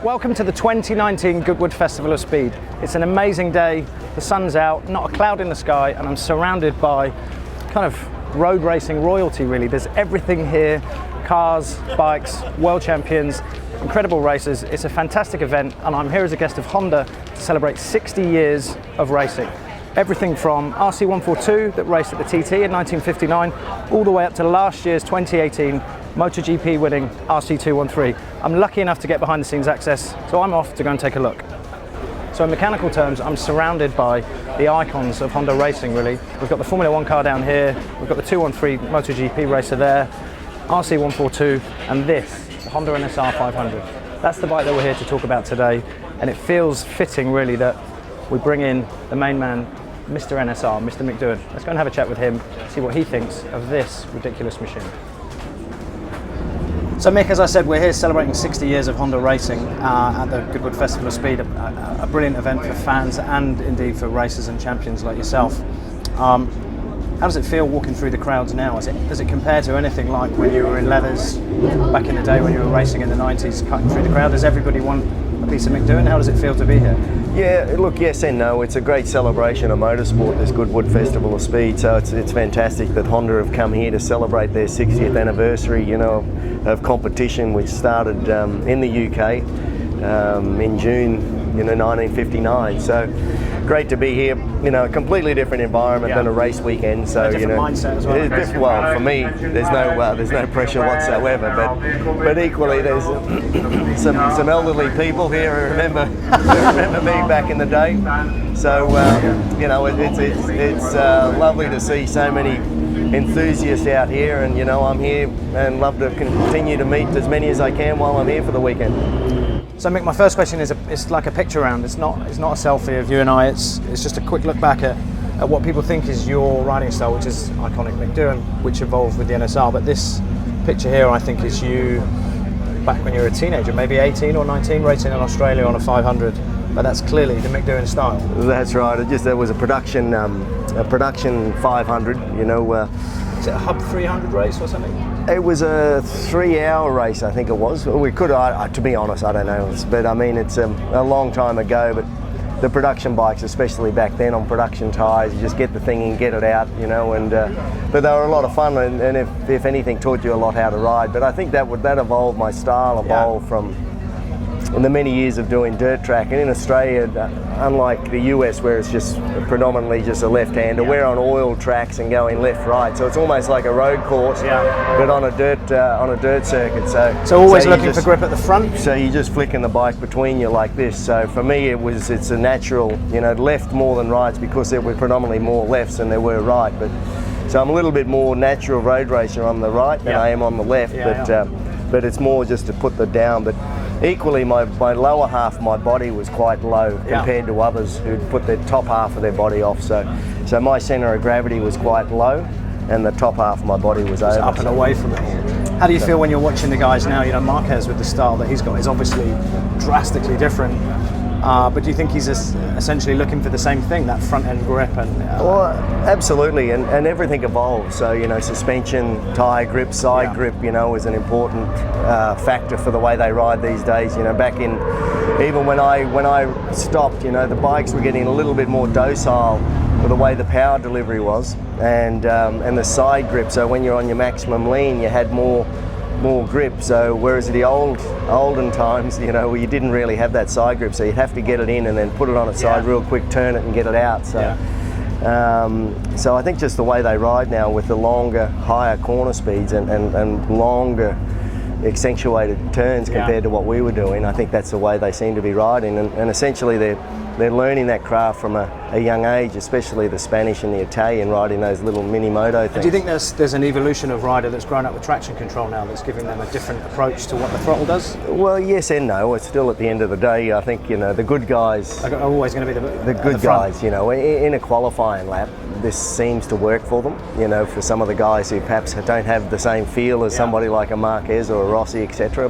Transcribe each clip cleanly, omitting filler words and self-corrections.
Welcome to the 2019 Goodwood Festival of Speed. It's an amazing day, the sun's out, not a cloud in the sky, and I'm surrounded by kind of road racing royalty really. There's everything here, cars, bikes, world champions, incredible racers. It's a fantastic event, and I'm here as a guest of Honda to celebrate 60 years of racing. Everything from RC142 that raced at the TT in 1959, all the way up to last year's 2018 MotoGP winning RC213. I'm lucky enough to get behind the scenes access, so I'm off to go and take a look. So in mechanical terms, I'm surrounded by the icons of Honda racing really. We've got the Formula 1 car down here, we've got the 213 MotoGP racer there, RC142, and this, the Honda NSR500. That's the bike that we're here to talk about today, and it feels fitting really that we bring in the main man, Mr. NSR, Mr. Mick Doohan. Let's go and have a chat with him, see what he thinks of this ridiculous machine. So Mick, as I said, we're here celebrating 60 years of Honda racing at the Goodwood Festival of Speed, a brilliant event for fans and indeed for racers and champions like yourself. How does it feel walking through the crowds now? Does it compare to anything like when you were in leathers back in the day when you were racing in the 90s, cutting through the crowd? Does everybody want a piece of Mick Doohan? How does it feel to be here? Yeah, look, yes and no. It's a great celebration of motorsport, this Goodwood Festival of Speed, so it's fantastic that Honda have come here to celebrate their 60th anniversary, you know, of competition, which started in the UK in June, 1959. So great to be here. A completely different environment than a race weekend. So a different mindset as well. Well, for me, there's no pressure whatsoever. But equally, there's some elderly people here who remember me back in the day. So it's lovely to see so many enthusiasts out here, and I'm here and love to continue to meet as many as I can while I'm here for the weekend. So Mick, my first question is, it's like a picture round. It's not a selfie of you and I. It's just a quick look back at what people think is your riding style, which is iconic Mick Doohan, which evolved with the NSR. But this picture here, I think, is you back when you were a teenager, maybe 18 or 19, racing in Australia on a 500. But that's clearly the Mick Doohan style. That's right. There was a production 500. Is it a Hub 300 race or something? It was a 3-hour race, I think it was. We could, to be honest, I don't know. But I mean, it's a long time ago. But the production bikes, especially back then on production tyres, you just get the thing and get it out, but they were a lot of fun, and if anything, taught you a lot how to ride. But I think that evolved, my style evolved from the many years of doing dirt track. And in Australia, unlike the US where it's just predominantly just a left-hander, we're on oil tracks and going left-right, so it's almost like a road course, but on a dirt circuit. So always looking for grip at the front. So you're just flicking the bike between you like this. So for me, it's a natural, left more than rights, because there were predominantly more lefts than there were right. But so I'm a little bit more natural road racer on the right than I am on the left. But it's more just to put the down. But equally, my lower half of my body was quite low compared to others who'd put the top half of their body off. So my centre of gravity was quite low, and the top half of my body was over. Up and away from it. How do you feel when you're watching the guys now? Marquez, with the style that he's got, is obviously drastically different. But do you think he's essentially looking for the same thing, that front end grip? Well, absolutely, and everything evolves. So suspension, tyre grip, side grip, is an important factor for the way they ride these days. Back in, even when I stopped, the bikes were getting a little bit more docile for the way the power delivery was, and the side grip. So when you're on your maximum lean, you had more grip. So whereas the olden times, where you didn't really have that side grip, so you'd have to get it in and then put it on its side real quick, turn it and get it out. So so I think just the way they ride now with the longer, higher corner speeds and longer accentuated turns compared to what we were doing, I think that's the way they seem to be riding, and essentially they're learning that craft from a young age, especially the Spanish and the Italian, riding those little mini moto things. Do you think there's an evolution of rider that's grown up with traction control now that's giving them a different approach to what the throttle does? Well, yes and no. It's still, at the end of the day, I think the good guys are always going to be the good guys. In a qualifying lap, this seems to work for them. For some of the guys who perhaps don't have the same feel as somebody like a Marquez or a Rossi, etc.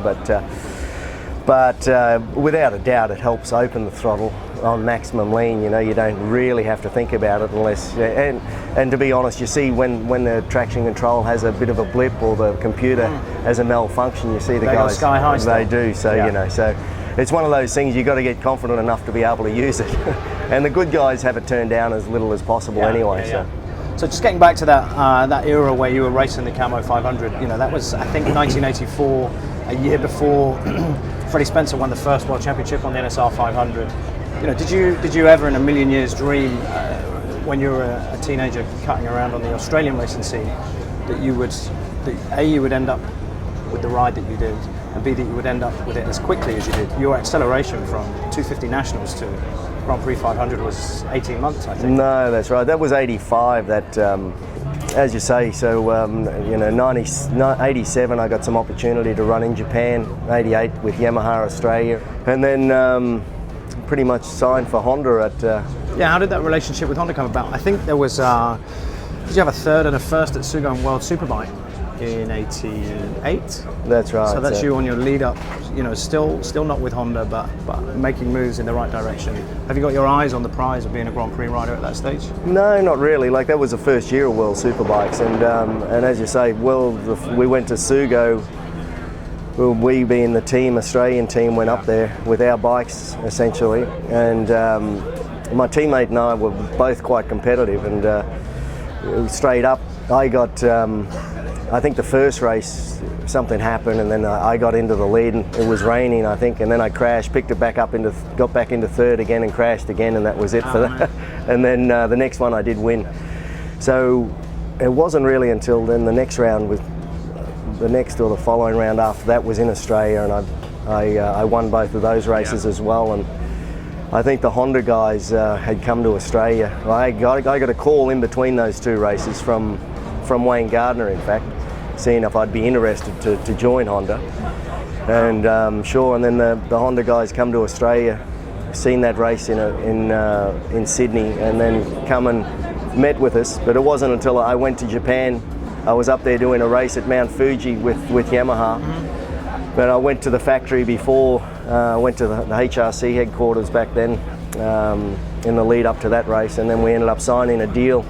But without a doubt, it helps open the throttle on maximum lean. You don't really have to think about it unless, and to be honest, you see when the traction control has a bit of a blip or the computer has a malfunction, you see the guys go sky high they do. So it's one of those things you got to get confident enough to be able to use it. And the good guys have it turned down as little as possible anyway. So just getting back to that era where you were racing the Camo 500, you know, that was, I think, 1984, a year before Freddie Spencer won the first World Championship on the NSR500. You know, did you ever in a million years dream when you were a teenager cutting around on the Australian racing scene that you would end up with the ride that you did, and B, that you would end up with it as quickly as you did? Your acceleration from 250 Nationals to Grand Prix 500 was 18 months, I think. No, that's right. That was 85. That, as you say, so, you know, 87 I got some opportunity to run in Japan, 88 with Yamaha Australia, and then pretty much signed for Honda at... Yeah, how did that relationship with Honda come about? I think there was, did you have a third and a first at Sugon World Superbike in 88? That's right. So that's you on your lead up, you know, still not with Honda, but making moves in the right direction. Have you got your eyes on the prize of being a Grand Prix rider at that stage? No, not really. Like, that was the first year of World Superbikes, and as you say, we went to Sugo. Well, we being the team, Australian team, went up there with our bikes essentially, and my teammate and I were both quite competitive, and straight up I got, I think the first race something happened, and then I got into the lead, and it was raining I think, and then I crashed, picked it back up, got back into third again and crashed again, and that was it for that. And then the next one I did win. So it wasn't really until then the next round was, the next or the following round after that was in Australia, and I won both of those races as well. And I think the Honda guys had come to Australia. I got a call in between those two races from Wayne Gardner, in fact, seeing if I'd be interested to join Honda. And sure, and then the Honda guys come to Australia, seen that race in Sydney, and then come and met with us. But it wasn't until I went to Japan. I was up there doing a race at Mount Fuji with Yamaha. But I went to the factory before, went to the HRC headquarters back then in the lead up to that race, and then we ended up signing a deal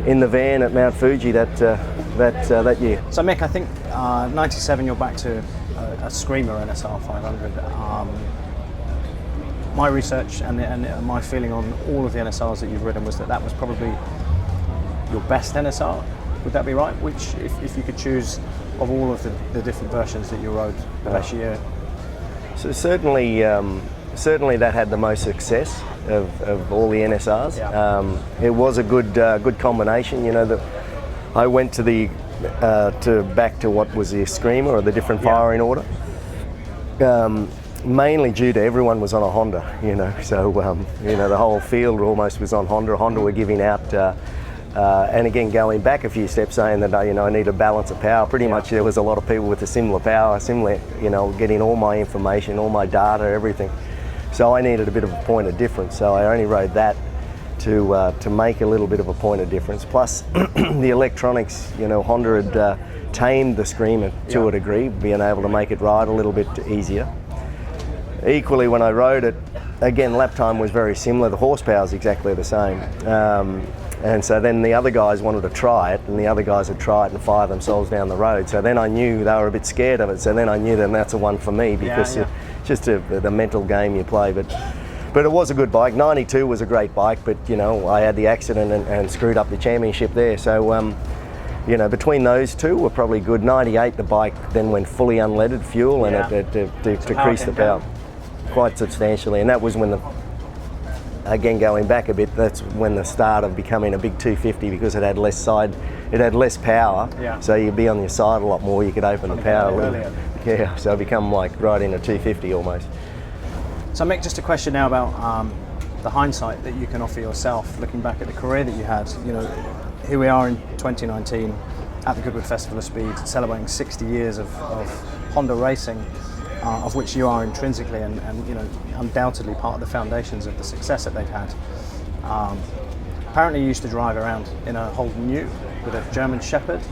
in the van at Mount Fuji that year. So Mick, I think 97 you're back to a screamer NSR500. My research and my feeling on all of the NSRs that you've ridden was that was probably your best NSR. Would that be right? Which, if you could choose of all of the different versions that you rode the best year? So certainly that had the most success of all the NSRs. Yeah. It was a good combination. You know, that I went to back to what was the Screamer or the different firing order. Mainly due to everyone was on a Honda. You know, so you know, the whole field almost was on Honda. Honda were giving out. And again, going back a few steps, saying that you know, I need a balance of power. Pretty much, there was a lot of people with a similar power, you know, getting all my information, all my data, everything. So I needed a bit of a point of difference. So I only rode that to make a little bit of a point of difference. Plus, the electronics, you know, Honda had tamed the Screamer to a degree, being able to make it ride a little bit easier. Equally, when I rode it, again, lap time was very similar. The horsepower is exactly the same. And so then the other guys wanted to try it, and the other guys would try it and fire themselves down the road. So then I knew they were a bit scared of it. So then I knew that that's a one for me, because it's just the mental game you play. But it was a good bike. 92 was a great bike, but you know, I had the accident and screwed up the championship there. So you know, between those two were probably good. 98, the bike then went fully unleaded fuel, and it decreased the power quite substantially. And that was when again, going back a bit, that's when the start of becoming a big 250, because it had less power. Yeah. So you'd be on your side a lot more. You could open the power a little. Yeah. So it become like riding a 250 almost. So Mick, just a question now about the hindsight that you can offer yourself, looking back at the career that you had. You know, here we are in 2019 at the Goodwood Festival of Speed, celebrating 60 years of Honda racing. Of which you are intrinsically and you know, undoubtedly part of the foundations of the success that they've had. Apparently you used to drive around in a Holden Ute with a German Shepherd.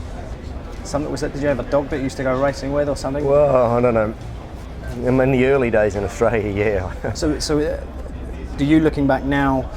Did you have a dog that you used to go racing with or something? Well, I don't know. In the early days in Australia, yeah. So do you, looking back now,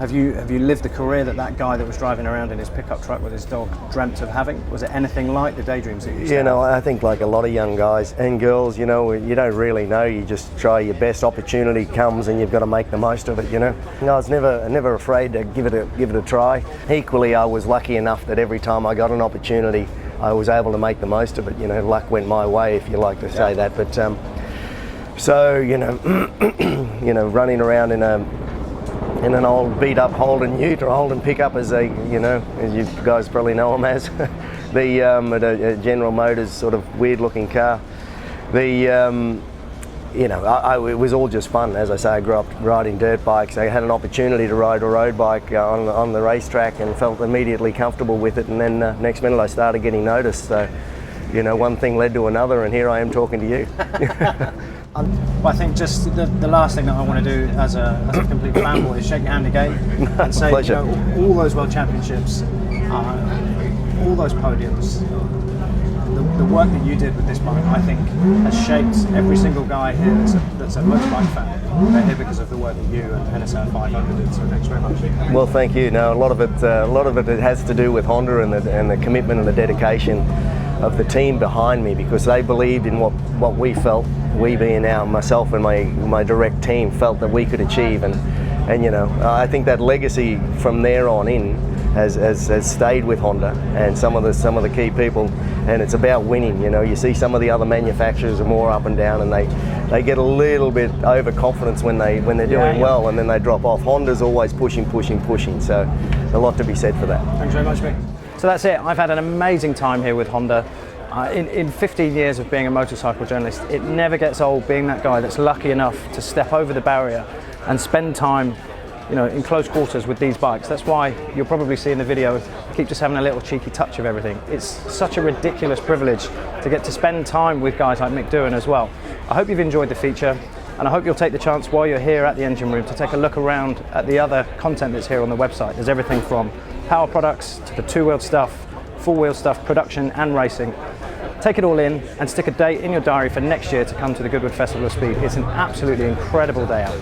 Have you lived the career that guy that was driving around in his pickup truck with his dog dreamt of having? Was it anything like the daydreams that you used to have? I think like a lot of young guys and girls, you don't really know. You just try your best. Opportunity comes and you've got to make the most of it. I was never afraid to give it a try. Equally, I was lucky enough that every time I got an opportunity, I was able to make the most of it. Luck went my way, if you like to say that. But running around in an old beat-up Holden Ute or Holden pickup, as you guys probably know them as, at a General Motors sort of weird-looking car. It was all just fun. As I say, I grew up riding dirt bikes. I had an opportunity to ride a road bike on the racetrack and felt immediately comfortable with it. And then next minute I started getting noticed. So, one thing led to another, and here I am talking to you. I think just the last thing that I want to do as a complete fanboy is shake your hand again and say, all those World Championships, all those podiums, the work that you did with this bike, I think, has shaped every single guy here that's a motorbike fan. They're here because of the work that you and NSR500 did. So thanks very much. Well, thank you. No, a lot of it has to do with Honda and the commitment and the dedication of the team behind me, because they believed in what we felt, we being myself and my direct team felt that we could achieve, and I think that legacy from there on in has stayed with Honda and some of the key people, and it's about winning. You see some of the other manufacturers are more up and down, and they get a little bit overconfidence when they're doing well, and then they drop off. Honda's always pushing, so a lot to be said for that. Thanks very much, Mick. So that's it. I've had an amazing time here with Honda. In 15 years of being a motorcycle journalist, it never gets old being that guy that's lucky enough to step over the barrier and spend time, in close quarters with these bikes. That's why you'll probably see in the video, I keep just having a little cheeky touch of everything. It's such a ridiculous privilege to get to spend time with guys like Mick Doohan as well. I hope you've enjoyed the feature, and I hope you'll take the chance while you're here at the engine room to take a look around at the other content that's here on the website. There's everything from power products to the two-wheeled stuff, four-wheel stuff, production and racing. Take it all in and stick a date in your diary for next year to come to the Goodwood Festival of Speed. It's an absolutely incredible day out.